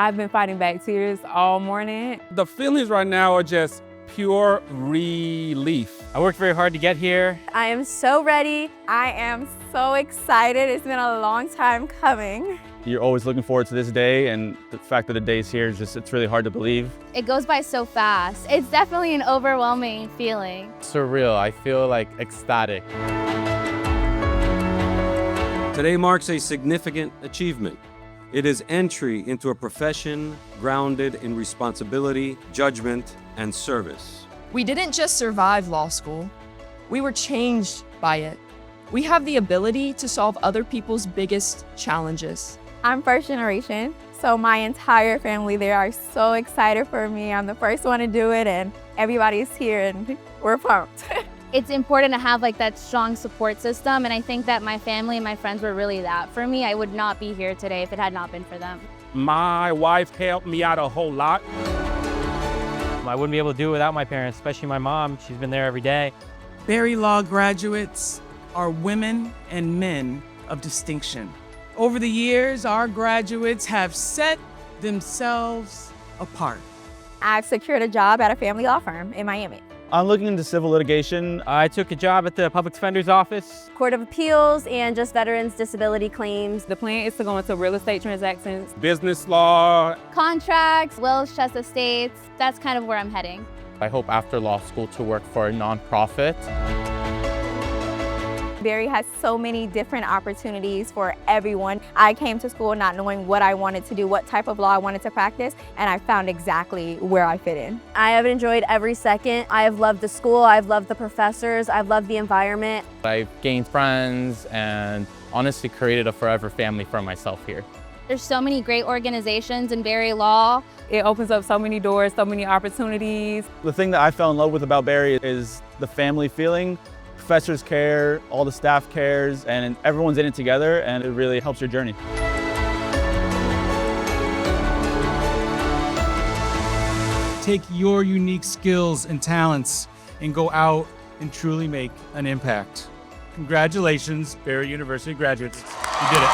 I've been fighting back tears all morning. The feelings right now are just pure relief. I worked very hard to get here. I am so ready. I am so excited. It's been a long time coming. You're always looking forward to this day, and the fact that the day's here is it's really hard to believe. It goes by so fast. It's definitely an overwhelming feeling. Surreal. I feel like ecstatic. Today marks a significant achievement. It is entry into a profession grounded in responsibility, judgment, and service. We didn't just survive law school. We were changed by it. We have the ability to solve other people's biggest challenges. I'm first generation, so my entire family there are so excited for me. I'm the first one to do it, and everybody's here, and we're pumped. It's important to have like that strong support system, and I think that my family and my friends were really that for me. I would not be here today if it had not been for them. My wife helped me out a whole lot. I wouldn't be able to do it without my parents, especially my mom. She's been there every day. Berry Law graduates are women and men of distinction. Over the years, our graduates have set themselves apart. I've secured a job at a family law firm in Miami. I'm looking into civil litigation. I took a job at the public defender's office. Court of Appeals and just veterans disability claims. The plan is to go into real estate transactions. Business law. Contracts, wills, trusts, estates, that's kind of where I'm heading. I hope after law school to work for a nonprofit. Berry has so many different opportunities for everyone. I came to school not knowing what I wanted to do, what type of law I wanted to practice, and I found exactly where I fit in. I have enjoyed every second. I have loved the school, I've loved the professors, I've loved the environment. I've gained friends and honestly created a forever family for myself here. There's so many great organizations in Berry Law. It opens up so many doors, so many opportunities. The thing that I fell in love with about Berry is the family feeling. Professors care, all the staff cares, and everyone's in it together, and it really helps your journey. Take your unique skills and talents and go out and truly make an impact. Congratulations, Berry University graduates. You did it.